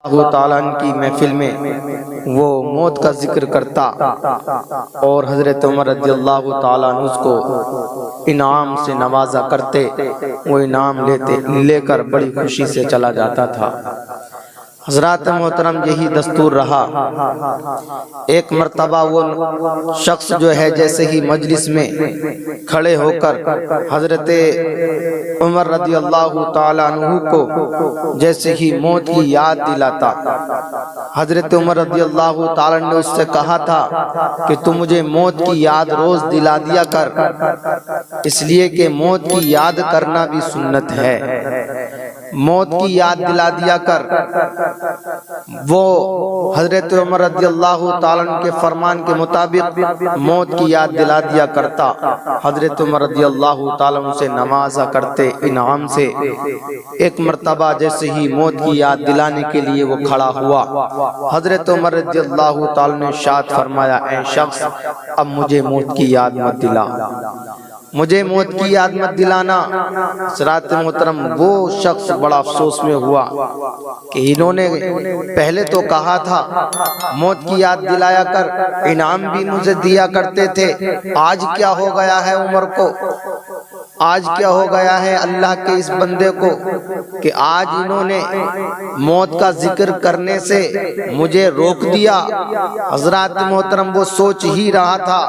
اللہ تعالیٰ کی محفل میں وہ موت کا ذکر کرتا اور حضرت عمر رضی اللہ تعالیٰ عنہ اس کو انعام سے نوازا کرتے، وہ انعام لے کر بڑی خوشی سے چلا جاتا تھا۔ حضرات محترم یہی دستور رہا۔ ایک مرتبہ وہ شخص جو ہے جیسے ہی مجلس میں کھڑے ہو کر حضرت عمر رضی اللہ تعالیٰ عنہ کو جیسے ہی موت کی یاد دلاتا، حضرت عمر رضی اللہ تعالیٰ نے اس سے کہا تھا کہ تو مجھے موت کی یاد روز دلا دیا کر، اس لیے کہ موت کی یاد کرنا بھی سنت ہے۔ موت کی یاد دلا دیا کر۔ وہ حضرت عمر رضی اللہ تعالیٰ عنہ کے فرمان کے مطابق موت کی یاد دلا دیا کرتا۔ حضرت عمر رضی اللہ تعالیٰ عنہ سے نوازا کرتے انعام سے۔ ایک مرتبہ جیسے ہی موت کی یاد دلانے کے لیے وہ کھڑا ہوا، حضرت عمر رضی اللہ تعالیٰ نے ارشاد فرمایا، اے شخص اب مجھے موت کی یاد مت دلا، مجھے موت کی یاد مت دلانا۔ حضرات محترم وہ شخص بڑا افسوس میں ہوا کہ انہوں نے پہلے تو کہا تھا موت کی یاد دلایا کر، انعام بھی مجھے دیا کرتے تھے، آج کیا ہو گیا ہے عمر کو، آج کیا ہو گیا ہے اللہ کے اس بندے کو کہ آج انہوں نے موت کا ذکر کرنے سے مجھے روک دیا۔ حضرات محترم وہ سوچ ہی رہا تھا،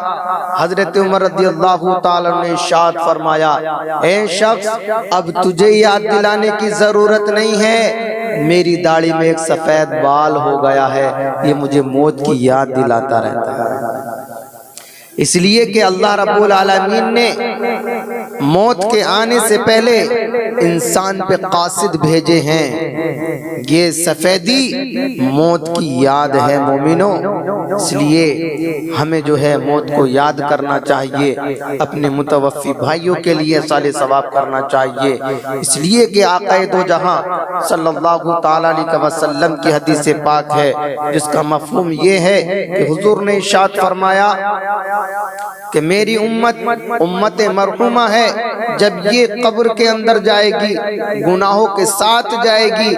حضرت عمر رضی اللہ تعالیٰ نے ارشاد فرمایا، اے شخص اب تجھے یاد دلانے کی ضرورت نہیں ہے، میری داڑھی میں ایک سفید بال ہو گیا ہے، یہ مجھے موت کی یاد دلاتا رہتا ہے۔ اس لیے کہ اللہ رب العالمین نے موت کے آنے سے پہلے انسان پہ قاصد بھیجے ہیں، یہ سفیدی موت کی یاد ہے مومنوں۔ اس لیے ہمیں جو ہے موت کو یاد کرنا چاہیے، اپنے متوفی بھائیوں کے لیے صالح ثواب کرنا چاہیے، اس لیے کہ آقا دو جہاں صلی اللہ تعالیٰ علیہ وسلم کی حدیث پاک ہے جس کا مفہوم یہ ہے کہ حضور نے ارشاد فرمایا کہ میری امت مرحومہ ہے، جب یہ قبر کے اندر جائے گی گناہوں کے ساتھ جائے گی،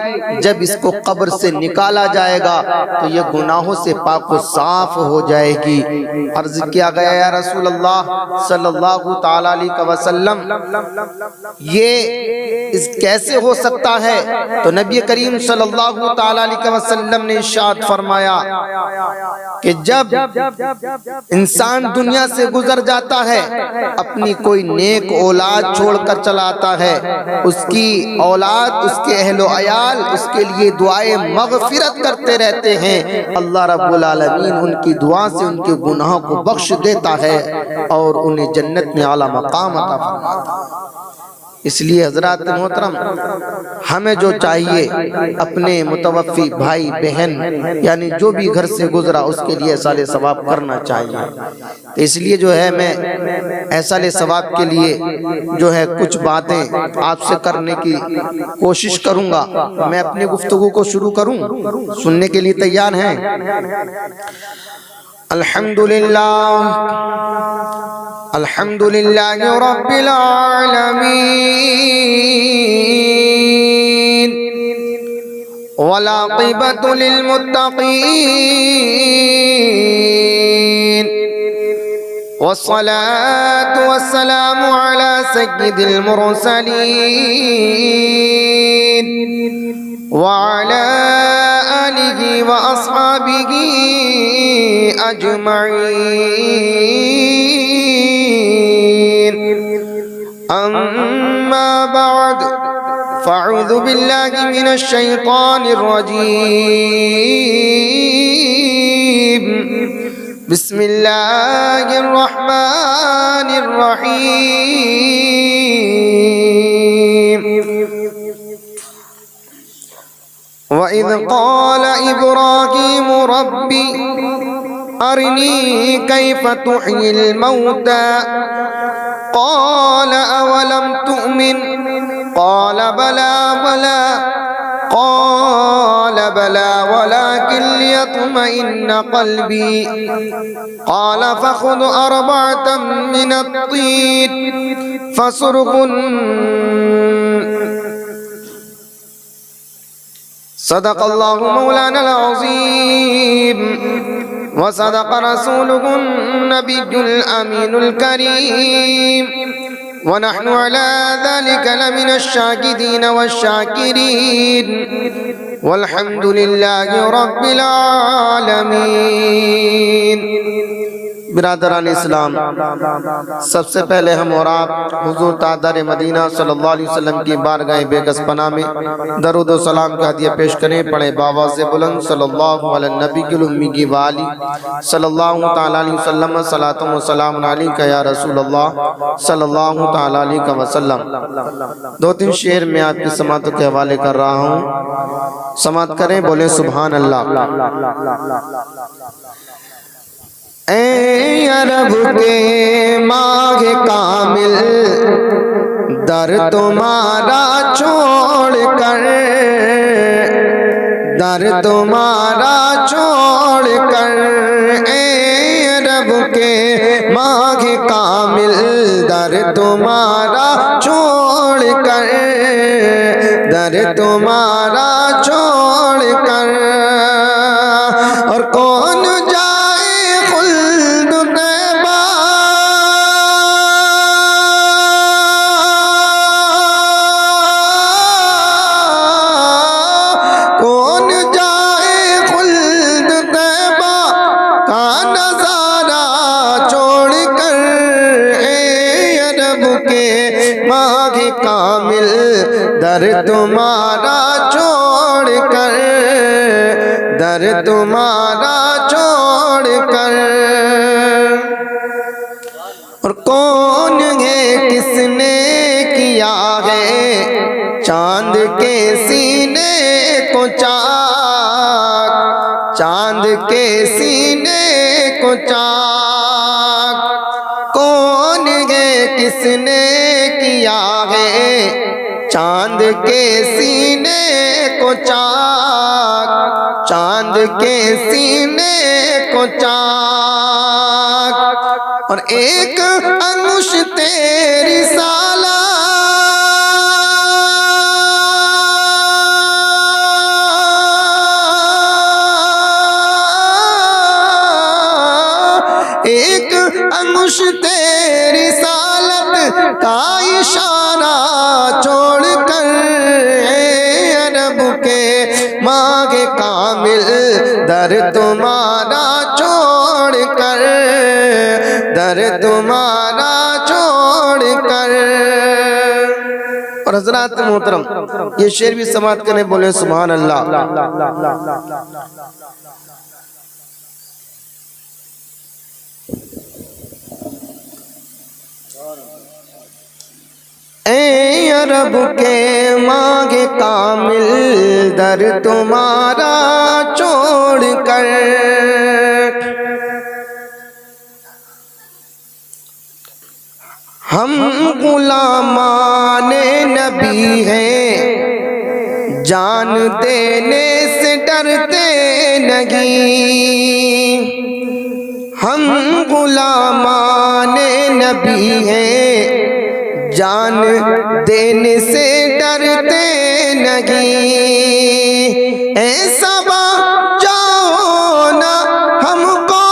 جب اس کو قبر سے نکالا جائے گا تو یہ گناہوں سے پاک و صاف ہو جائے گی۔ عرض کیا گیا یا رسول اللہ صلی اللہ تعالیٰ علیہ وسلم یہ کیسے ہو سکتا ہے؟ تو نبی کریم صلی اللہ تعالیٰ علیہ وسلم نے ارشاد فرمایا کہ جب انسان دنیا سے گزر جاتا ہے، اپنی کوئی نیک اولاد چھوڑ کر چلا آتا ہے، اس کی اولاد، اس کے اہل و عیال اس کے لیے دعائے مغفرت کرتے رہتے ہیں، اللہ رب العالمین ان کی دعا سے ان کے گناہوں کو بخش دیتا ہے اور انہیں جنت میں اعلیٰ مقام عطا فرماتا ہے۔ اس لیے حضرات محترم ہمیں جو چاہیے اپنے متوفی بھائی بہن یعنی جو بھی گھر سے گزرا اس کے لیے صالح ثواب کرنا چاہیے۔ اس لیے جو ہے میں صالح ثواب کے لیے جو ہے کچھ باتیں آپ سے کرنے کی کوشش کروں گا۔ میں اپنی گفتگو کو شروع کروں، سننے کے لیے تیار ہیں؟ الحمدللہ رب العالمین والعاقبۃ للمتقین والصلاة والسلام علی سید المرسلین وعلى آلہ واصحابہ اجمعین، اما بعد فاعوذ باللہ من الشیطان الرجیم، بسم اللہ الرحمن الرحیم۔ وَإِذْ قَالَ إِبْرَاهِيمُ رَبِّ أَرِنِي كَيْفَ تُحْيِي الْمَوْتَى قَالَ أَوَلَمْ تُؤْمِنْ قَالَ بَلَى وَلَكِنْ لِيَطْمَئِنَّ قَلْبِي قَالَ فَخُذْ أَرْبَعَةً مِنَ الطِّينِ فَصُرْهُنَّ صدق اللہ مولانا العظیم وصدق رسوله النبی الامین الکریم ونحن على ذلك لمن الشاكرين والشاكرين والحمد لله رب العالمين. برادران اسلام، سب سے پہلے ہم اور آپ حضور تاجدار مدینہ صلی اللہ علیہ وسلم کی بارگاہ بے گس پناہ میں درود و سلام کا ہدیہ پیش کریں. پڑھیں بآواز بلند صلی اللہ علیہ نبی الامی کی والی صلی اللہ تعالیٰ علیہ وسلم صلاۃ و سلام علیکہ یا رسول اللہ صلی اللہ تعالیٰ علیہ وسلم. دو تین شعر میں آپ کی سماعتوں کے حوالے کر رہا ہوں، سماعت کریں، بولیں سبحان اللہ. اے عرب کے ماہ کامل، در تمہارا چھوڑ کر، در تمہارا چھوڑ کر، اے عرب کے ماہ کامل، در تمہارا چھوڑ کر، در تمہارا چھوڑ کر، اور کون کامل، در تمہارا چھوڑ کر، در تمہارا چھوڑ کر، اور کون ہے کس نے کیا ہے چاند کے سینے کو چاک، چاند کے سینے کو چاک، کون ہے کس نے کیا ہے چاند کے سینے کو چاک، چاند کے سینے کو چاک، اور ایک انگشت رسالہ ایک انگشت رسالت کا اشارہ چھوڑ کر، اے عرب کے ماہ کامل، در تمہارا چھوڑ کر، در تمہارا چھوڑ کر. اور حضرات محترم، یہ شعر بھی سماعت کرنے، بولیں سبحان اللہ. اے عرب کے ماہ کامل، در تمہارا چھوڑ کر، ہم غلامان نبی ہیں، جان دینے سے ڈرتے نہیں، ہم غلامان نبی ہیں، جان دینے سے ڈرتے نہیں، ایسا بچاؤ نا ہم کو،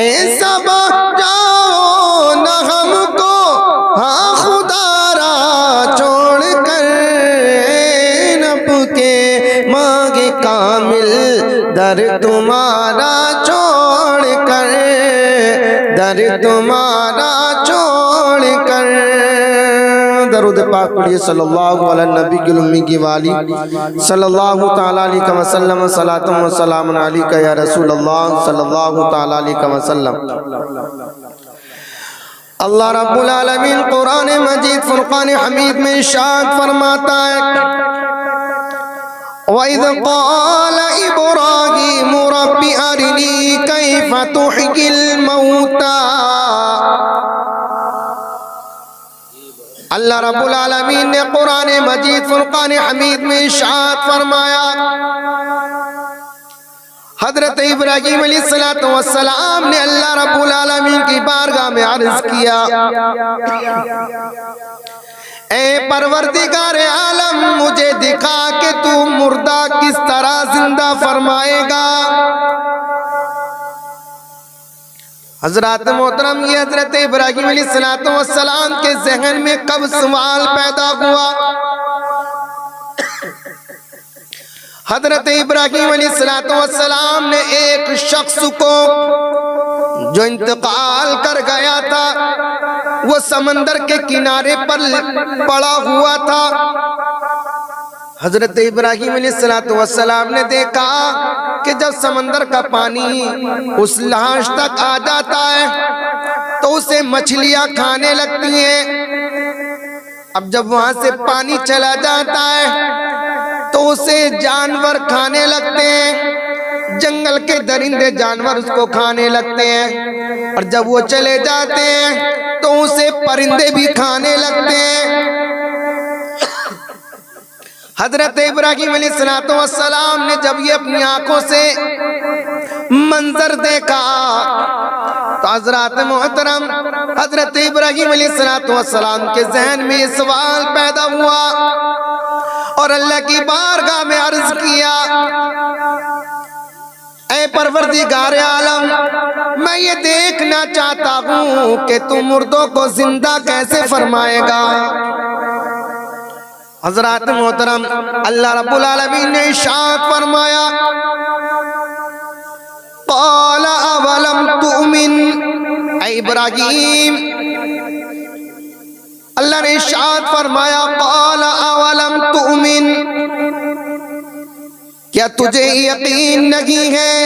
ایسا بچاؤ نا ہم کو، ہاں خدا را چھوڑ کر، نب کے ماہ کامل، در تمہارا چھوڑ کر، در تمہارا چھوڑ کر. درود پاک پڑھیے صلی اللہ علیہ نبی الامی کی والی صلی اللہ تعالیٰ علیہ وسلم صلاۃ و سلام علیکہ یا رسول اللہ صلی اللہ تعالیٰ علیہ وسلم. اللہ رب العالمین قرآن مجید فرقان حمید میں ارشاد فرماتا ہے، وَإِذْ قَالَ إِبْرَاهِيمُ رَبِّ أَرِنِي كَيْفَ تُحْيِي الْمَوْتَى. اللہ رب العالمین نے قرآن مجید فرقان حمید میں ارشاد فرمایا، حضرت ابراہیم علیہ السلام نے اللہ رب العالمین کی بارگاہ میں عرض کیا، اے پروردگار عالم، مجھے دکھا کہ تو مردہ کس طرح زندہ فرمائے گا۔ حضرات محترم، یہ حضرت ابراہیم علیہ السلام کے ذہن میں کب سوال پیدا ہوا؟ حضرت ابراہیم علیہ السلام نے ایک شخص کو جو انتقال کر گیا تھا، وہ سمندر کے کنارے پر پڑا ہوا تھا، حضرت ابراہیم علیہ السلام نے دیکھا کہ جب سمندر کا پانی اس لاش تک آ جاتا ہے تو اسے مچھلیاں کھانے لگتی ہیں۔ اب جب وہاں سے پانی چلا جاتا ہے تو اسے جانور کھانے لگتے ہیں، جنگل کے درندے جانور اس کو کھانے لگتے ہیں، اور جب وہ چلے جاتے ہیں تو اسے پرندے بھی کھانے لگتے ہیں۔ حضرت ابراہیم علیہ السلام نے جب یہ اپنی آنکھوں سے منظر دیکھا تو حضرات محترم، حضرت ابراہیم علیہ السلام کے ذہن میں یہ سوال پیدا ہوا اور اللہ کی بارگاہ میں عرض کیا، اے پروردگار عالم، میں یہ دیکھنا چاہتا ہوں کہ تم مردوں کو زندہ کیسے فرمائے گا۔ حضرات محترم، اللہ رب العالمین نے ارشاد فرمایا، قال اولم تؤمن، اے ابراہیم، اللہ نے ارشاد فرمایا، قال اولم تؤمن، کیا تجھے یقین نہیں ہے؟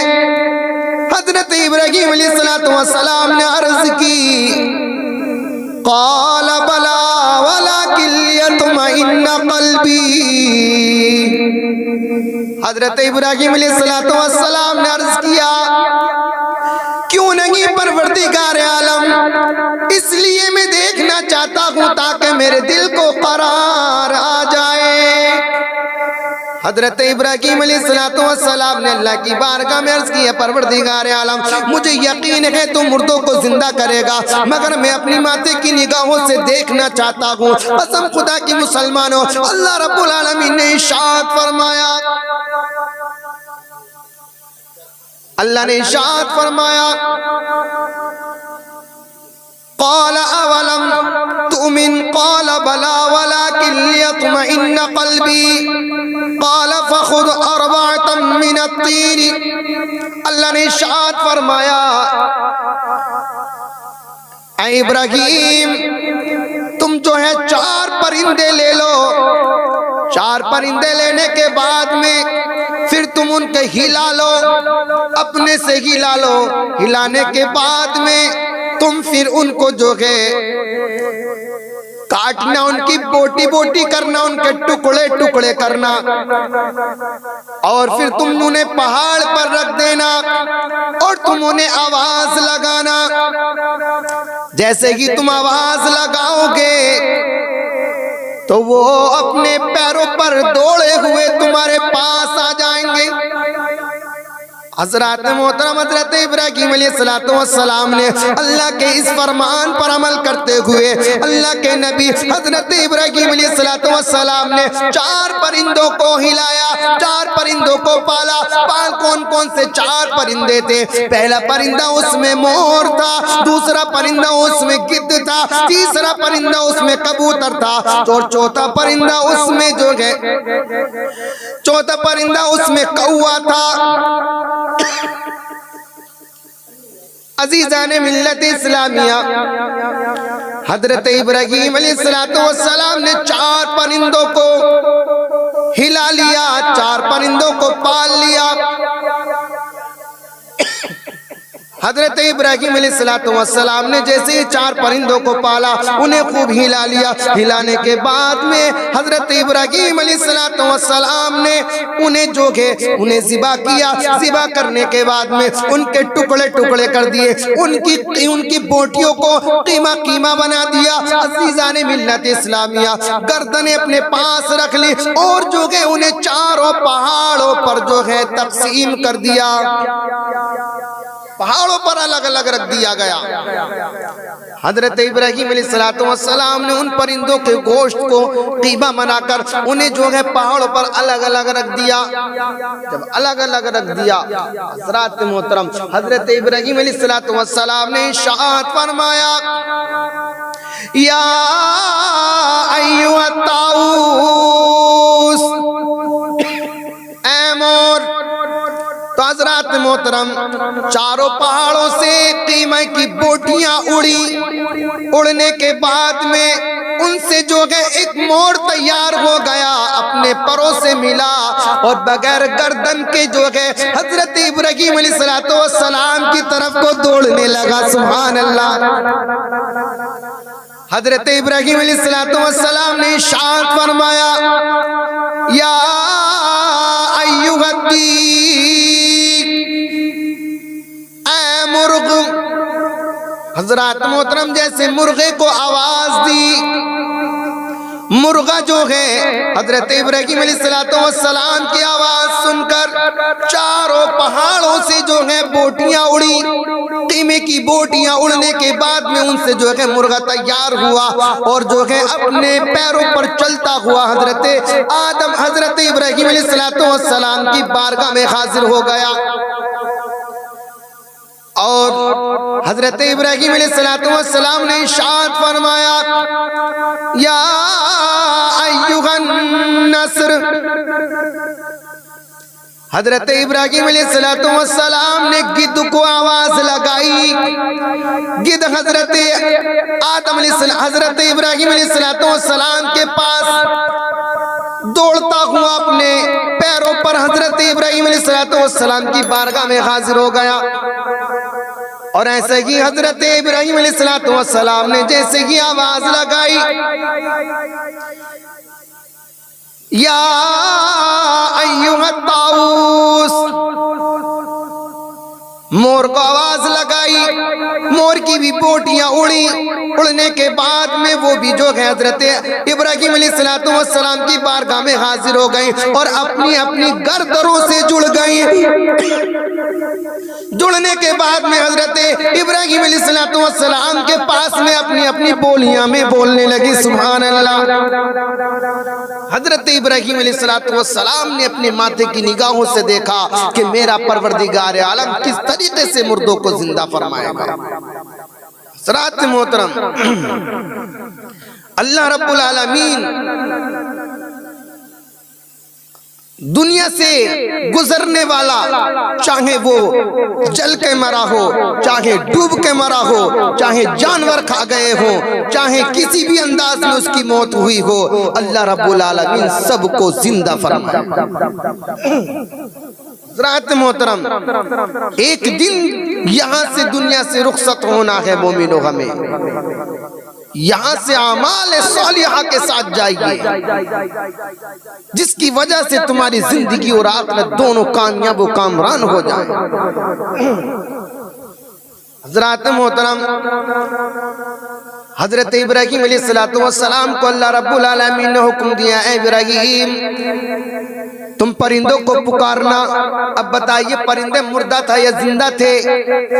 حضرت ابراہیم علیہ السلام نے عرض کی، قال بلا ولکن لیطمئن قلبی۔ حضرت ابراہیم علیہ السلام نے عرض کیا، کیوں نہیں پروردگار عالم، اس لیے میں دیکھنا چاہتا ہوں تاکہ میرے دل کو قرار آ جائے۔ حضرت ابراہیم علیہ السلام نے اللہ کی بارگاہ میں عرض کیا، پروردگار عالم، مجھے یقین ہے تو مردوں کو زندہ کرے گا، مگر میں اپنی ماتے کی نگاہوں سے دیکھنا چاہتا ہوں۔ قسم خدا کی مسلمانوں، اللہ رب العالمین نے ارشاد فرمایا، اللہ نے ارشاد فرمایا، قال اولم تؤمن قال بلا ولكن ليطمئن قلبي قال فخذ اربعة من الطير۔ اللہ نے ارشاد فرمایا، اے ابراہیم، تم جو ہے 4 پرندے لے لو، 4 پرندے لینے کے بعد میں پھر تم ان کے ہلا لو، اپنے سے ہلا لو، ہلانے کے بعد میں تم پھر ان کو جو ہے کاٹنا، ان کی بوٹی بوٹی کرنا، ان کے ٹکڑے ٹکڑے کرنا، اور پھر تم انہیں پہاڑ پر رکھ دینا اور تم انہیں آواز لگانا۔ جیسے ہی تم آواز لگاؤ گے تو وہ اپنے پیروں پر دوڑے ہوئے تمہارے پاس آ جائیں گے۔ حضرات محترم، حضرت ابراہیم علیہ السلام نے اللہ کے اس فرمان پر عمل کرتے ہوئے اللہ کے نبی حضرت ابراہیم علیہ السلام نے 4 پرندوں کو ہلایا، 4 پرندوں کو پالا۔ کون کون سے 4 پرندے تھے؟ پہلا پرندہ اس میں مور تھا، دوسرا پرندہ اس میں گدھ تھا، تیسرا پرندہ اس میں کبوتر تھا، اور چوتھا پرندہ اس میں جو ہے چوتھا پرندہ اس میں کوا تھا۔ عزیزان ملت اسلامیہ، حضرت ابراہیم علیہ السلام نے 4 پرندوں کو ہلا لیا، 4 پرندوں کو پال لیا۔ حضرت ابراہیم علیہ السلام نے جیسے ہی 4 پرندوں کو پالا، انہیں خوب ہلا لیا۔ ہلانے کے بعد میں حضرت ابراہیم علیہ السلام نے انہیں ذبح کیا۔ ذبح کرنے کے بعد میں ان کے ٹکڑے ٹکڑے کر دیے، ان کی بوٹیوں کو قیمہ بنا دیا۔ عزیزان ملت اسلامیہ، گردنیں اپنے پاس رکھ لی اور انہیں 4 پہاڑوں پر تقسیم کر دیا۔ پہاڑوں پر الگ الگ رکھ دیا گیا۔ حضرت ابراہیم علیہ السلام نے ان پرندوں کے گوشت کو قیمہ بنا کر انہیں پہاڑوں پر الگ الگ رکھ دیا۔ جب الگ الگ رکھ دیا، حضرات محترم، حضرت ابراہیم علیہ السلام نے ارشاد فرمایا، یا ایھا الطاؤوس، اے مور۔ تو حضرات محترم، 4 پہاڑوں سے قیمہ کی بوٹیاں اڑنے کے بعد میں ان سے ایک مور تیار ہو گیا، اپنے پروں سے ملا اور بغیر گردن کے حضرت ابراہیم علیہ السلام کی طرف کو دوڑنے لگا۔ سبحان اللہ۔ حضرت ابراہیم علیہ السلام نے ارشاد فرمایا، یا ایھا الدیک، اے مرغ۔ حضرات محترم، جیسے مرغے کو آواز دی، مرغا حضرت ابراہیم علیہ السلام کی آواز سن کر 4 پہاڑوں سے بوٹیاں اڑی۔ قیمے کی بوٹیاں اڑنے کے بعد میں ان سے مرغا تیار ہوا اور اپنے پیروں پر چلتا ہوا حضرت ابراہیم علیہ السلام کی بارگاہ میں حاضر ہو گیا۔ اور حضرت ابراہیم علیہ السلام نے ارشاد فرمایا، یا ایھا النسر۔ حضرت ابراہیم علیہ السلام نے گدھ کو آواز لگائی۔ گدھ حضرت ابراہیم علیہ السلام کے پاس دوڑتا ہوا اپنے پیروں پر حضرت ابراہیم علیہ السلام کی بارگاہ میں حاضر ہو گیا۔ اور ایسے ہی حضرت ابراہیم علیہ السلام نے جیسے ہی آواز لگائی، یا ایھا الطاؤوس، مور کو آواز لگائی۔ مور کی بھی بوٹیاں اڑنے کے بعد میں وہ بھی حضرت ابراہیم علیہ السلام کی بارگاہ میں حاضر ہو گئی اور اپنی اپنی گردنوں سے جڑ گئی۔ جڑنے کے بعد میں حضرت ابراہیم علیہ السلام کے پاس میں اپنی اپنی بولیاں میں بولنے لگی۔ سبحان اللہ۔ حضرت ابراہیم علیہ السلام نے اپنے ماتھے کی نگاہوں سے دیکھا کہ میرا پروردگار عالم کس طریقے سے مردوں کو زندہ فرمائے گا۔ حضرات محترم، اللہ رب العالمین دنیا سے گزرنے والا، چاہے وہ جل کے مرا ہو، چاہے ڈوب کے مرا ہو، چاہے جانور کھا گئے ہوں، چاہے کسی بھی انداز میں اس کی موت ہوئی ہو، اللہ رب العالمین سب کو زندہ فرمائے۔ حضرات محترم، ایک دن یہاں سے دنیا سے رخصت ہونا ہے مومنوں، ہمیں یہاں سے اعمال صالحہ کے ساتھ جائیے، جس کی وجہ سے تمہاری زندگی اور آخرت دونوں کامیاب و کامران ہو جائیں۔ حضرات محترم، حضرت ابراہیم علیہ السلام کو اللہ رب العالمین نے حکم دیا، اے ابراہیم تم پرندوں کو پکارنا۔ اب بتائیے پرندے مردہ تھا یا زندہ تھے؟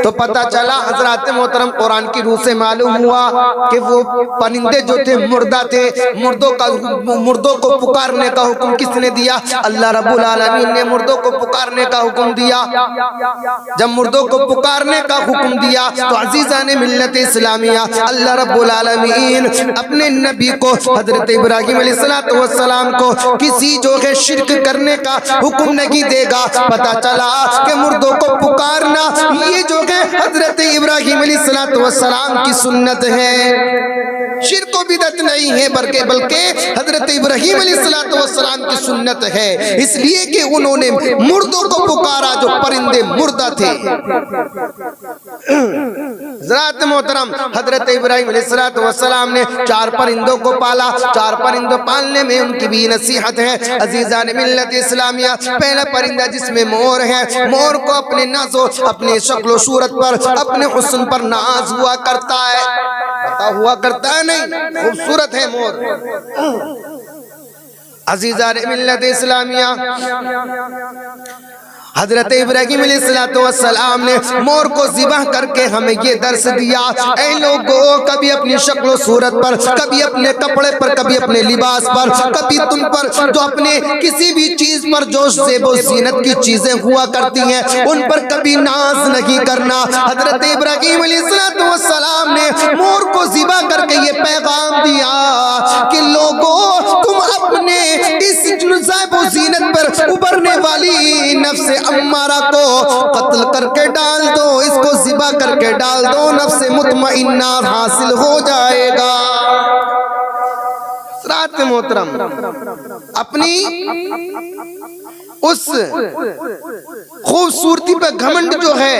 تو پتہ چلا حضرات محترم قرآن کی روح سے معلوم ہوا کہ وہ پرندے جو تھے مردہ تھے۔ مردوں کو پکارنے کا حکم کس نے دیا؟ اللہ رب العالمین نے مردوں کو پکارنے کا حکم دیا۔ جب مردوں کو پکارنے کا حکم دیا تو عزیزان ملت اسلامیہ، اللہ رب العالمین اپنے نبی کو حضرت ابراہیم علیہ السلام کو کسی شرک کرنے کا حکم نہیں دے گا۔ پتہ چلا کہ مردوں کو پکارنا یہ حضرت ابراہیم علیہ السلام کی سنت ہے۔ شرک تو بدعت نہیں ہے بلکہ حضرت ابراہیم علیہ السلام کی سنت ہے، اس لیے کہ انہوں نے مردوں کو پکارا جو پرندے مردہ تھے۔ حضرات محترم، حضرت ابراہیم علیہ السلام نے 4 پرندوں کو پالا۔ 4 پرندوں پالنے میں ان کی بھی نصیحت ہے عزیزان ملت اسلامیہ۔ پہلا پرندہ جس میں مور ہے، مور کو اپنے نازو، اپنے شکل و صورت پر، اپنے حسن پر ناز ہوا کرتا ہے، پتا ہوا کرتا ہے نہیں، خوبصورت ہے مور۔ عزیزان ملت اسلامیہ، حضرت ابراہیم علیہ السلام نے مور کو ذبح کر کے ہمیں یہ درس دیا، اے لوگو، کبھی اپنی شکل و صورت پر، کبھی اپنے کپڑے پر، کبھی اپنے لباس پر، کبھی تم پر جو اپنے کسی بھی چیز پر جو زیب و زینت کی چیزیں ہوا کرتی ہیں ان پر کبھی ناز نہیں کرنا۔ حضرت ابراہیم علیہ السلام نے مور کو ذبح کر کے یہ پیغام دیا کہ لوگو، تم اپنے اس زیب و زینت پر ابھرنے والی نفس امارہ کو قتل کر کے ڈال دو، اس کو ذبح کر کے ڈال دو، نفس مطمئنہ حاصل ہو جائے گا۔ حضرات محترم، اپنی اس خوبصورتی پہ گھمنڈ جو ہے،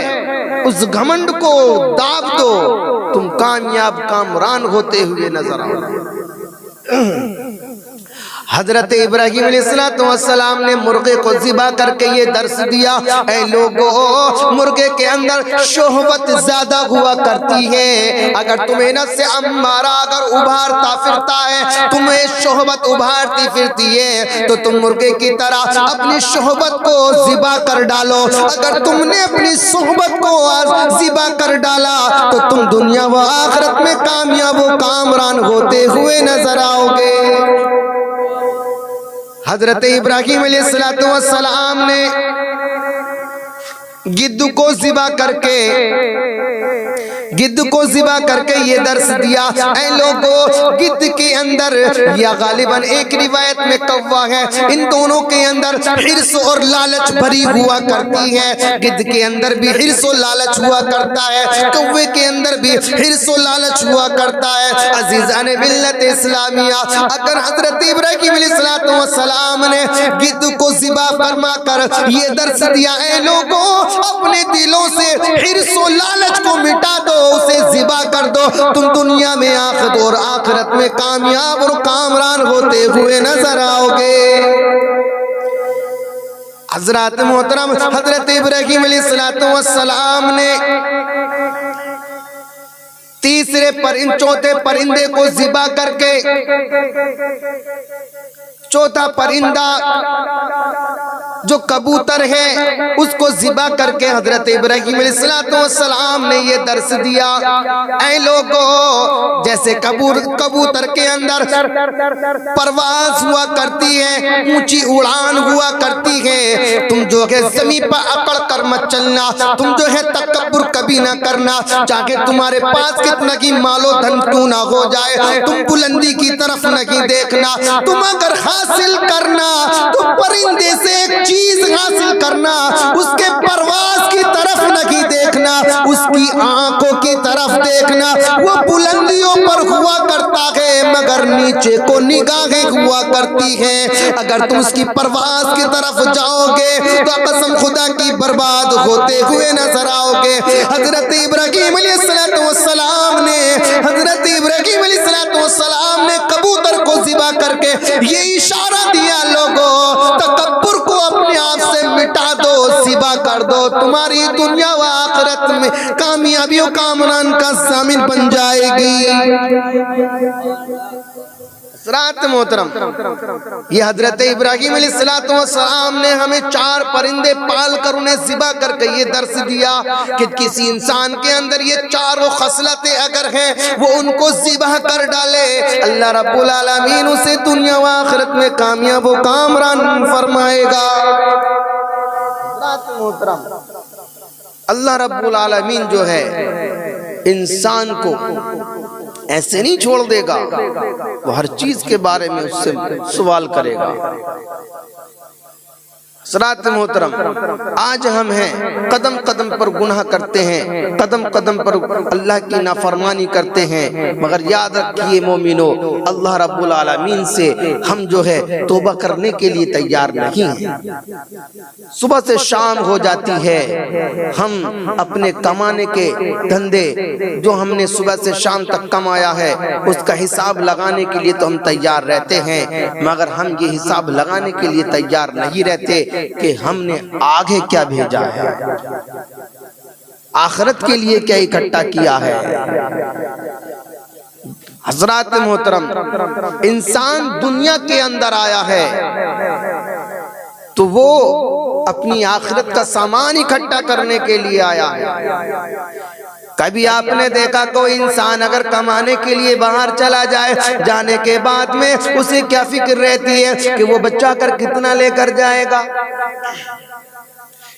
اس گھمنڈ کو داب دو، تم کامیاب کامران ہوتے ہوئے نظر آؤ۔ حضرت ابراہیم علیہ السلام نے مرغے کو ذبح کر کے یہ درس دیا، اے لوگو، مرغے کے اندر شہوت زیادہ ہوا کرتی ہے۔ اگر تمہیں نفس امارہ اگر ابھارتا پھرتا ہے، تمہیں شہوت ابھارتی پھرتی ہے، تو تم مرغے کی طرح اپنی شہوت کو ذبح کر ڈالو۔ اگر تم نے اپنی صحبت کو ذبح کر ڈالا تو تم دنیا و آخرت میں کامیاب و کامران ہوتے ہوئے نظر آؤ گے۔ حضرت ابراہیم علیہ السلام نے گدھ کو ذبح کر کے یہ درس دیا، اے لوگو، گدھ کے اندر یا غالباً ایک روایت میں کوا ہے، ان دونوں کے اندر حرص اور لالچ بھری ہوا کرتی ہے۔ گدھ کے اندر بھی حرص و لالچ ہوا کرتا ہے، کوے کے اندر بھی حرص و لالچ ہوا کرتا ہے۔ عزیزان ملت اسلامیہ، اگر حضرت ابراہیم علیہ السلام نے گدھ کو ذبح فرما کر یہ درس دیا، اے لوگو، اپنے دلوں سے حرص و لالچ کو مٹا دو، اسے ذبح کر دو، تم دنیا میں اور آخرت میں کامیاب اور کامران ہوتے ہوئے نظر آؤ گے۔ حضرات محترم، حضرت ابراہیم علیہ السلام نے چوتھے پرندے کو ذبح کر کے، چوتھا پرندہ جو کبوتر ہے اس کو ذبح کر کے حضرت ابراہیم علیہ السلام نے یہ درس دیا، اے لوگو، جیسے کبوتر کے اندر پرواز ہوا کرتی ہے، اونچی اڑان ہوا کرتی ہے، تم جو ہے زمین پر اکڑ کر مت چلنا، تم جو ہے تکبر کبھی نہ کرنا، چاہے تمہارے پاس کتنا کی مال و دھن کیوں نہ ہو جائے، تم بلندی کی طرف نہیں دیکھنا، تم اگر حاصل کرنا تو پرندے سے ایک چیز حاصل کرنا، اس کے پرواز کی طرف نہیں دیکھنا، اس کی آنکھوں کی طرف دیکھنا، وہ بلندیوں پر ہوا کرتا ہے مگر نیچے کو نگاہیں ہوا کرتی ہیں، اگر تم اس کی پرواز کی طرف جاؤ گے تو قسم خدا کی برباد ہوتے ہوئے نظر آؤ گے۔ حضرت ابراہیم علیہ السلام نے کبوتر کو ذبح کر کے یہ اشارہ دیا، لوگو، تکبر کو اپنے آپ سے مٹا دو، ذبح کر دو، تمہاری دنیا و آخرت میں کامیابی و کامران کا ضامن بن جائے گی۔ حضرات محترم، یہ حضرت ابراہیم علیہ السلام نے ہمیں 4 پرندے پال کر انہیں ذبح کر کے یہ درس دیا کہ کسی انسان کے اندر یہ 4 خصلتیں اگر ہیں وہ ان کو ذبح کر ڈالے، اللہ رب العالمین اسے دنیا و آخرت میں کامیاب و کامران فرمائے گا۔ حضرات محترم، اللہ رب العالمین جو ہے انسان کو ایسے نہیں چھوڑ دے گا، وہ ہر چیز کے بارے میں اس سے سوال کرے گا۔ حضرات محترم، آج ہم ہیں قدم قدم پر گناہ کرتے ہیں، قدم قدم پر اللہ کی نافرمانی کرتے ہیں، مگر یاد رکھیے مومنو، اللہ رب العالمین سے ہم جو ہے توبہ کرنے کے لیے تیار نہیں ہیں۔ صبح سے شام ہو جاتی ہے، ہم اپنے کمانے کے دھندے جو ہم نے صبح سے شام تک کمایا ہے اس کا حساب لگانے کے لیے تو ہم تیار رہتے ہیں، مگر ہم یہ حساب لگانے کے لیے تیار نہیں رہتے کہ ہم نے آگے کیا بھیجا ہے، آخرت کے لیے کیا اکٹھا کیا ہے۔ حضرات محترم، انسان دنیا کے اندر آیا ہے تو وہ اپنی آخرت کا سامان اکٹھا کرنے کے لیے آیا ہے۔ کبھی آپ نے دیکھا کوئی انسان اگر کمانے کے لیے باہر چلا جائے، جانے کے بعد میں اسے کیا فکر رہتی ہے کہ وہ بچہ کر کتنا لے کر جائے گا،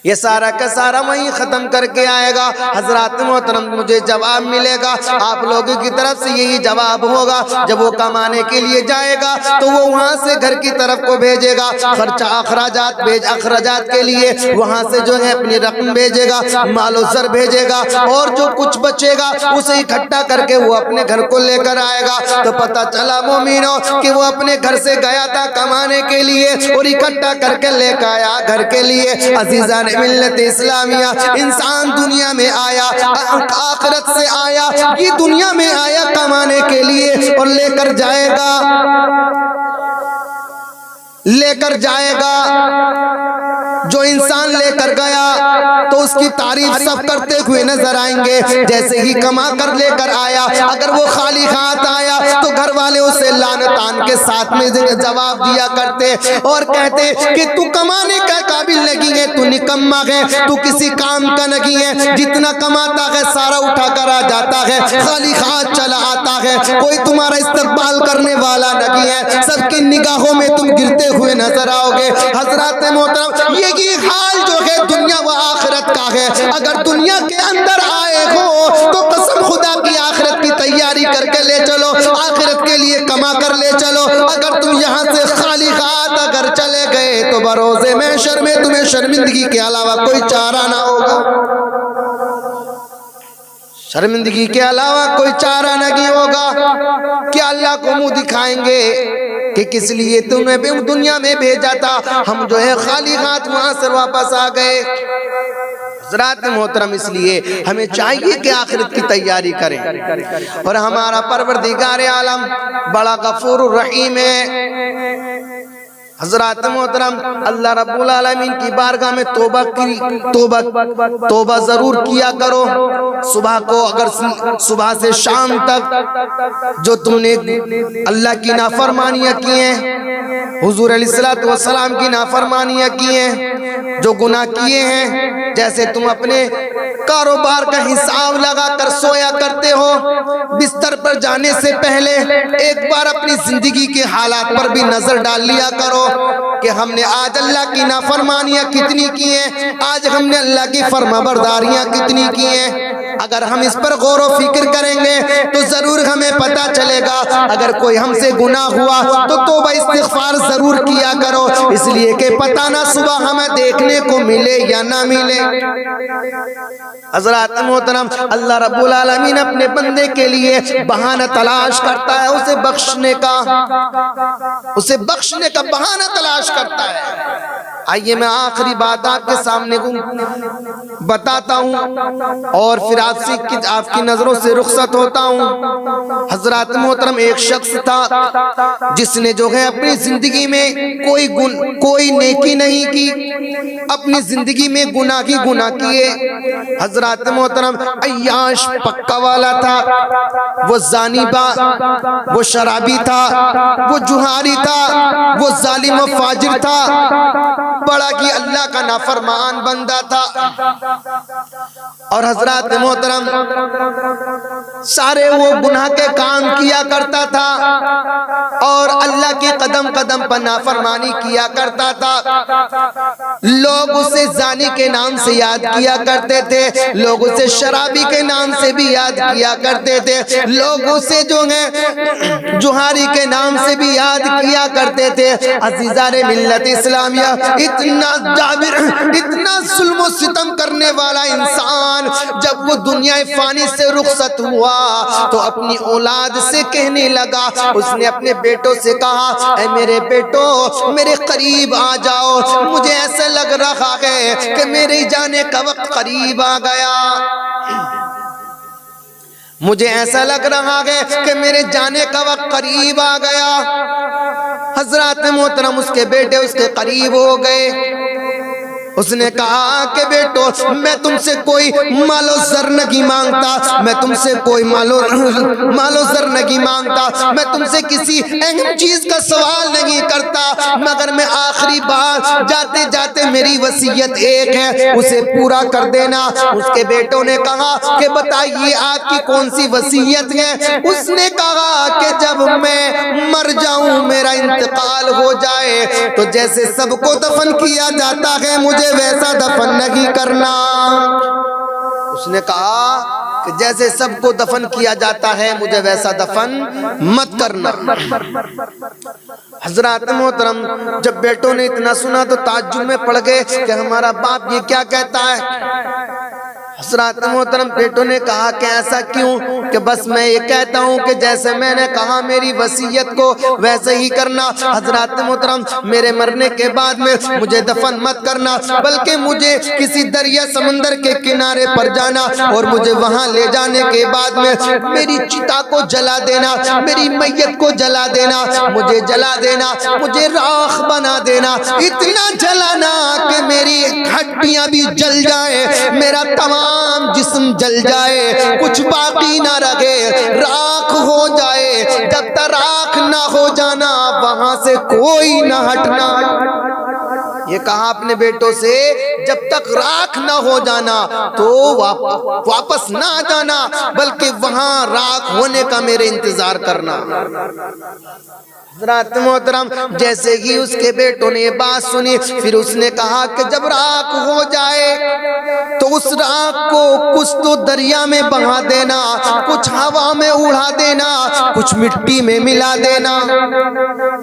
یہ سارا کا سارا وہیں ختم کر کے آئے گا۔ حضرات محترم، مجھے جواب ملے گا، آپ لوگوں کی طرف سے یہی جواب ہوگا، جب وہ کمانے کے لیے جائے گا تو وہ وہاں سے گھر کی طرف کو بھیجے گا، خرچہ اخراجات کے لیے وہاں سے جو ہے اپنی رقم بھیجے گا، مال و زر بھیجے گا، اور جو کچھ بچے گا اسے اکٹھا کر کے وہ اپنے گھر کو لے کر آئے گا۔ تو پتہ چلا مومنوں کہ وہ اپنے گھر سے گیا تھا کمانے کے لیے اور اکٹھا کر کے لے کے آیا گھر کے لیے۔ عزیزان ملت اسلامیہ، انسان دنیا میں آیا، آخرت سے آیا، یہ دنیا میں آیا کمانے کے لیے اور لے کر جائے گا۔ جو انسان لے کر گیا تو اس کی تعریف سب کرتے ہوئے نظر آئیں گے، جیسے ہی کما کر لے کر آیا، اگر وہ خالی ہاتھ آیا تو گھر والے اسے لعنتان کے ساتھ میں جواب دیا کرتے اور کہتے کہ تو کمانے کا قابل نہیں ہے، تو نکما ہے، تو کسی کام کا نہیں ہے، جتنا کماتا ہے سارا اٹھا کر آ جاتا ہے، خالی ہاتھ چلا آتا ہے، کوئی تمہارا استقبال کرنے والا نہیں ہے، سب کی نگاہوں میں تم گرتے ہوئے نظر آؤ گے۔ حضرات محترم، یہ حال جو ہے دنیا و آخرت کا ہے۔ اگر دنیا کے اندر آئے ہو تو قسم خدا کی آخرت کی تیاری کر کے لے چلو، آخرت کے لیے کما کر لے چلو۔ اگر تم یہاں سے خالی ہاتھ اگر چلے گئے تو بروز محشر میں تمہیں شرمندگی کے علاوہ کوئی چارہ نہ ہوگا، شرمندگی کے علاوہ کوئی چارہ نہیں ہوگا۔ کیا اللہ کو منہ دکھائیں گے کہ کس لیے تمہیں دنیا میں بھیجا تھا، ہم جو ہے خالی ہاتھ وہاں سے واپس آ گئے۔ حضرات محترم، اس لیے ہمیں چاہیے کہ آخرت کی تیاری کریں، اور ہمارا پروردگار عالم بڑا غفور الرحیم ہے۔ حضرات محترم، اللہ رب العالمین کی بارگاہ میں توبہ ضرور کیا کرو۔ صبح کو اگر صبح سے شام تک جو تم نے اللہ کی نافرمانیاں کی ہیں، حضور علیہ السلام کی نافرمانیاں کی ہیں، جو گناہ کیے ہیں، جیسے تم اپنے کاروبار کا حساب لگا کر سویا کرتے ہو، بستر پر جانے سے پہلے ایک بار اپنی زندگی کے حالات پر بھی نظر ڈال لیا کرو کہ ہم نے آج اللہ کی نافرمانیاں کتنی کی ہیں، آج ہم نے اللہ کی فرمانبرداریاں کتنی کی ہیں۔ اگر ہم اس پر غور و فکر کریں گے تو ضرور ہمیں پتا چلے گا۔ اگر کوئی ہم سے گناہ ہوا تو توبہ استغفار ضرور کیا کرو، اس لیے کہ پتہ نہ صبح ہمیں دیکھنے کو ملے یا نہ ملے۔ حضرات محترم، اللہ رب العالمین اپنے بندے کے لیے بہانہ تلاش کرتا ہے، اسے بخشنے کا بہانہ تلاش کرتا ہے۔ آئیے میں آخری بات آپ کے سامنے بتاتا ہوں اور پھر آپ کی نظروں سے رخصت ہوتا ہوں۔ حضرات محترم، ایک شخص تھا جس نے جو ہے اپنی زندگی میں کوئی نیکی نہیں کی، اپنی زندگی میں گناہ ہی گناہ کیے۔ حضرات محترم، عیاش پکا والا تھا، وہ زانی با، وہ شرابی تھا، وہ جوہاری تھا، وہ ظالم و فاجر تھا، بڑا کی اللہ کا نافرمان بندہ تھا۔ اور حضرات محترم، سارے وہ گناہ کے کام کیا کرتا تھا اور اللہ کے قدم قدم قدم پر نافرمانی کیا کرتا تھا، لوگ اسے زانی کے نام سے یاد کیا کرتے تھے، لوگ اسے شرابی کے نام سے بھی یاد کیا کرتے تھے، لوگ اسے جو ہے جوہاری کے نام سے بھی یاد کیا کرتے تھے۔ عزیزان ملت اسلامیہ، اتنا جابر، اتنا ظلم و ستم کرنے والا انسان جب وہ دنیا فانی سے رخصت ہوا تو اپنی اولاد سے کہنے لگا، اس نے اپنے بیٹوں سے کہا، اے میرے بیٹو میرے قریب آ جاؤ، مجھے ایسا لگ رہا ہے کہ میرے جانے کا وقت قریب آ گیا، مجھے ایسا لگ رہا ہے کہ میرے جانے کا وقت قریب آ گیا۔ حضرات محترم اس کے بیٹے اس کے قریب ہو گئے، اس نے کہا کہ بیٹو میں تم سے کوئی مال و زر نہیں مانگتا، میں تم سے کوئی مال و زر نہیں مانگتا، میں تم سے کسی اہم چیز کا سوال نہیں کرتا، مگر میں آخری بار جاتے جاتے میری وصیت ایک ہے، اسے پورا کر دینا۔ اس کے بیٹوں نے کہا کہ بتائیے آپ کی کون سی وصیت ہے؟ اس نے کہا کہ جب میں مر جاؤں، میرا انتقال ہو جائے تو جیسے سب کو دفن کیا جاتا ہے مجھے ویسا دفن نہیں کرنا۔ اس نے کہا کہ جیسے سب کو دفن کیا جاتا ہے مجھے ویسا دفن مت کرنا۔ حضرات محترم جب بیٹوں نے اتنا سنا تو تعجب میں پڑ گئے کہ ہمارا باپ یہ کیا کہتا ہے۔ حضرات محترم بیٹوں نے کہا کہ ایسا کیوں؟ کہ بس میں یہ کہتا ہوں کہ جیسے میں نے کہا میری وصیت کو ویسے ہی کرنا۔ حضرات محترم میرے مرنے کے بعد میں مجھے دفن مت کرنا، بلکہ مجھے کسی دریا سمندر کے کنارے پر جانا اور مجھے وہاں لے جانے کے بعد میں میری چتا کو جلا دینا، میری میت کو جلا دینا، مجھے جلا دینا، مجھے راخ بنا دینا، اتنا جلانا کہ میری ہڈیاں بھی جل جائیں، میرا تمام جسم جل جائے، کچھ باقی نہ رہے، راکھ ہو جائے۔ جب تک راکھ نہ ہو جانا وہاں سے کوئی نہ ہٹنا۔ یہ کہا اپنے بیٹوں سے جب تک راکھ نہ ہو جانا تو واپس نہ آ جانا، بلکہ وہاں راکھ ہونے کا میرے انتظار کرنا۔ حضرات محترم جیسے ہی اس کے بیٹوں نے یہ بات سنی، پھر اس نے کہا کہ جب راکھ ہو جائے تو اس راکھ کو کچھ تو دریا میں بہا دینا، کچھ ہوا میں اڑا دینا، کچھ مٹی میں ملا دینا،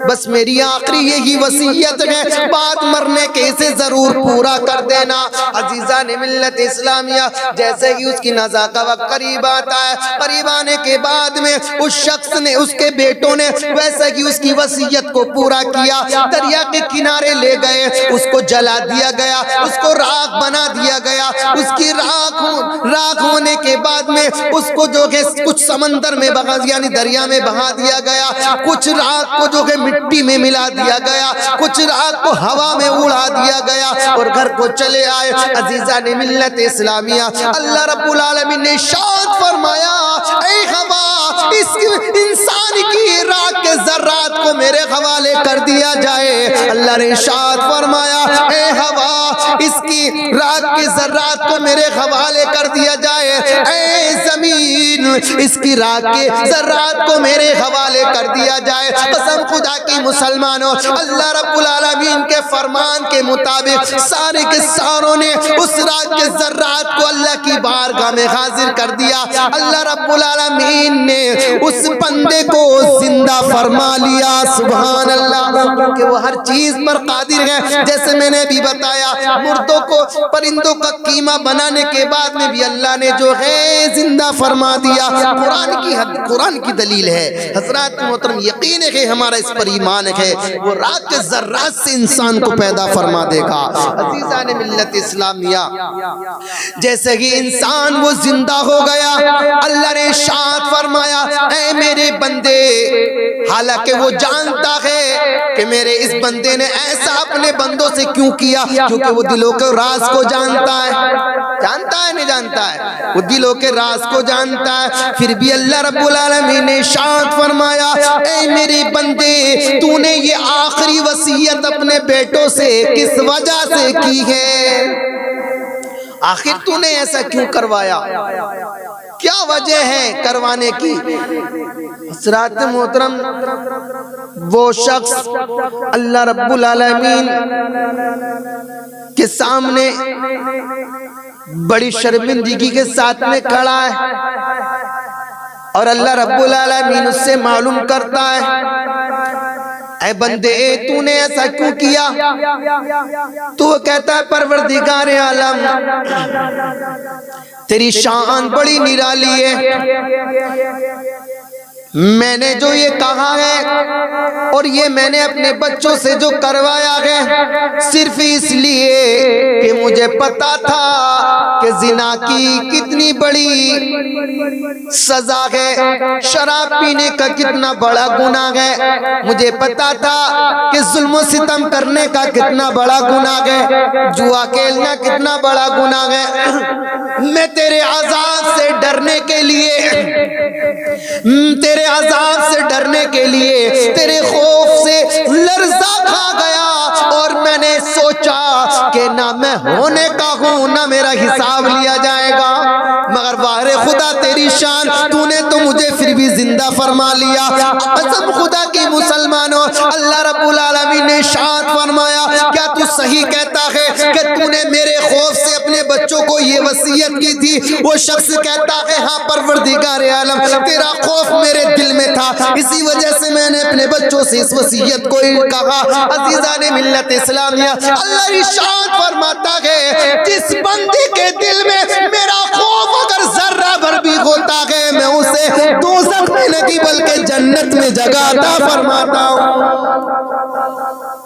بس میری آخری یہی وصیت ہے، بعد مرنے کے اسے ضرور پورا کر دینا۔ عزیزان ملت اسلامیہ جیسے ہی اس کی نزا کا وقت قریب آتا ہے، قریب آنے کے بعد میں اس شخص نے، اس کے بیٹوں نے ویسے ہی اس کی وصیت کو پورا کیا، دریا کے کنارے لے گئے، اس کو جلا دیا گیا، اس کو راکھ بنا دیا گیا۔ اس کی راکھ ہونے کے بعد میں اس کو جو ہے کچھ سمندر میں بہا، یعنی دریا میں بہا دیا گیا، کچھ راکھ کو جو ہے مٹی میں ملا دیا گیا، کچھ راکھ کو ہوا میں اڑا دیا گیا اور گھر کو چلے آئے۔ عزیزان ملت اسلامیہ اللہ رب العالمین نے ارشاد فرمایا، اے ہوا اس انسان کی راکھ کے ذرات کو میرے حوالے کر دیا جائے۔ اللہ نے ارشاد فرمایا، اے ہوا اس کی راکھ کے ذرات کو میرے حوالے کر دیا جائے، اے زمین اس کی راکھ کے ذرات کو میرے حوالے کر دیا جائے۔ قسم خدا کی مسلمانوں، اللہ رب العالمین کے فرمان کے مطابق سارے کے ساروں نے اس راکھ کے ذرات کو اللہ کی بارگاہ میں حاضر کر دیا۔ اللہ رب العالمین نے اس بندے کو زندہ فرما لیا، سبحان اللہ، کیونکہ وہ ہر چیز پر قادر ہے۔ جیسے میں نے بھی بتایا مردوں کو پرندوں کا قیمہ بنانے کے بعد میں بھی اللہ نے جو ہے زندہ فرما دیا۔ قرآن کی دلیل ہے۔ حضرات محترم یقین ہے ہمارا اس پر ایمان ہے، وہ راکھ کے ذرات سے انسان کو پیدا فرما دے گا۔ عزیزان ملت اسلامیہ جیسے ہی انسان وہ زندہ ہو گیا، اللہ نے ارشاد فرمایا، اے میرے بندے، حالانکہ وہ جانتا ہے کہ میرے اس بندے نے ایسا اپنے بندوں سے کیوں کیا، کیونکہ وہ دلوں کے راز کو جانتا ہے، جانتا ہے نہیں جانتا ہے، وہ دلوں کے راز کو جانتا ہے۔ پھر بھی اللہ رب العالمین نے ارشاد فرمایا، اے میرے بندے، تو نے یہ آخری وصیت اپنے بیٹوں سے کس وجہ سے کی ہے؟ آخر تو نے ایسا کیوں کروایا؟ کیا وجہ ہے کروانے کی؟ حضرات محترم، وہ شخص اللہ رب العالمین کے سامنے بڑی شرمندگی کے ساتھ میں کھڑا ہے اور اللہ رب العالمین اس سے معلوم کرتا ہے، اے بندے تو نے ایسا کیوں کیا؟ تو وہ کہتا ہے پروردگار عالم تیری شان بڑی نرالی ہے، میں نے جو یہ کہا ہے اور یہ میں نے اپنے بچوں سے جو کروایا ہے صرف اس لیے کہ مجھے پتا تھا کہ زنا کی کتنی بڑی سزا ہے، شراب پینے کا کتنا بڑا گناہ ہے، مجھے پتا تھا کہ ظلم و ستم کرنے کا کتنا بڑا گناہ ہے، جوا کھیلنا کتنا بڑا گناہ ہے۔ میں تیرے عذاب سے ڈرنے کے لیے، تیرے عذاب سے ڈرنے کے لیے تیرے خوف سے لرزہ کھا گیا اور میں نے سوچا کہ نہ میں ہونے کا ہوں نہ میرا حساب لیا جائے گا، مگر باہر خدا تیری شان، تو نے تو مجھے پھر بھی زندہ فرما لیا۔ قسم خدا کی مسلمانوں، اللہ رب العالمین نے ارشاد فرمایا، کیا تو صحیح کہتا ہے کہ تو نے میرے خوف سے اپنے بچوں کو یہ وصیت کی تھی؟ وہ شخص کہتا ہے ہاں پروردگار عالم، تیرا خوف میرے دل میں تھا، اسی وجہ سے میں نے اپنے بچوں سے اس وصیت کو کہا۔ عزیزان ملت اسلامیہ، اللہ ارشاد فرماتا ہے جس بندے کے دل میں میرا خوف اگر ذرہ بھر بھی ہوتا ہے میں اسے دوزخ میں نہیں بلکہ جنت میں جگہ عطا فرماتا ہوں۔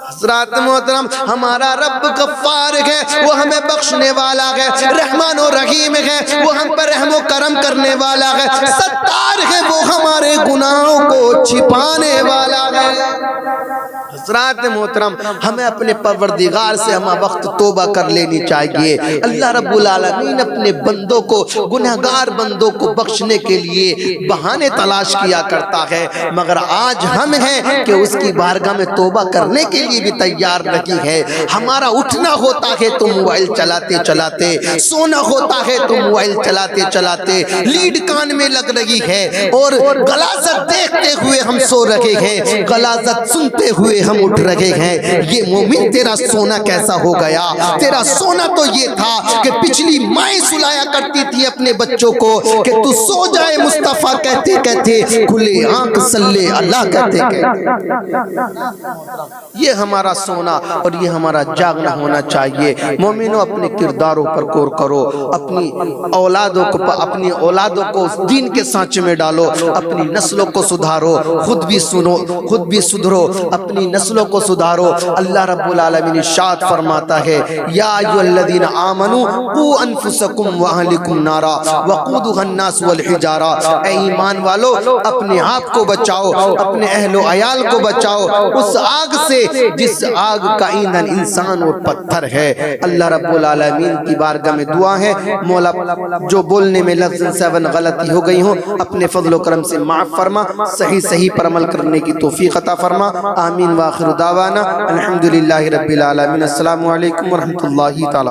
حضرات محترم، ہمارا رب غفار ہے، وہ ہمیں بخشنے والا ہے، رحمان و رحیم ہے، وہ ہم پر رحم و کرم کرنے والا ہے، ستار ہے، وہ ہمارے گناہوں کو چھپانے والا ہے۔ حضرات محترم، ہمیں اپنے پروردگار سے ہمہ وقت توبہ کر لینی چاہیے۔ اللہ رب العالمین اپنے بندوں کو، گنہگار بندوں کو بخشنے کے لیے بہانے تلاش کیا کرتا ہے، مگر آج ہم ہیں کہ اس کی بارگاہ میں توبہ کرنے کے لیے بھی تیار نہیں ہے۔ ہمارا اٹھنا ہوتا ہے تو موبائل چلاتے چلاتے، سونا ہوتا ہے تو موبائل چلاتے چلاتے، لیڈ کان میں لگ رہی ہے اور غلاظت دیکھتے ہوئے ہم سو رہے ہیں، غلاظت سنتے ہوئے ہم اٹھ رہے ہیں۔ یہ مومن تیرا سونا کیسا ہو گیا؟ تیرا سونا تو یہ تھا کہ پچھلی مائیں سلایا کرتی تھی اپنے بچوں کو کہ تو سو جائے مصطفیٰ کہتے کہتے، کھلے آنکھ صلی اللہ کہتے کہتے۔ یہ ہمارا سونا اور یہ ہمارا جاگنا ہونا چاہیے۔ مومنوں اپنے کرداروں پر غور کرو، اپنی اولادوں کو دین کے سانچے میں ڈالو، اپنی نسلوں کو سدھارو، خود بھی سنو، خود بھی سدھرو، اپنی نسلوں کو سدھارو۔ اللہ رب العالمین ارشاد فرماتا ہے، یا ایھا الذین آمنوا قوا انفسکم واہلکم نارا وقودھا الناس والحجارہ، اے ایمان والو اپنے آپ کو بچاؤ، اپنے اہل و عیال کو بچاؤ اس آگ سے جس آگ کا ایندھن انسان اور پتھر ہے۔ اللہ رب العالمین کی بارگاہ میں دعا ہے، مولا جو بولنے میں لفظ 7 غلطی ہو گئی ہوں اپنے فضل و کرم سے معاف فرما، صحیح پر عمل کرنے کی توفیق عطا فرما۔ آمین وآخر دعوانا الحمدللہ رب العالمین۔ السلام علیکم ورحمۃ اللہ تعالی۔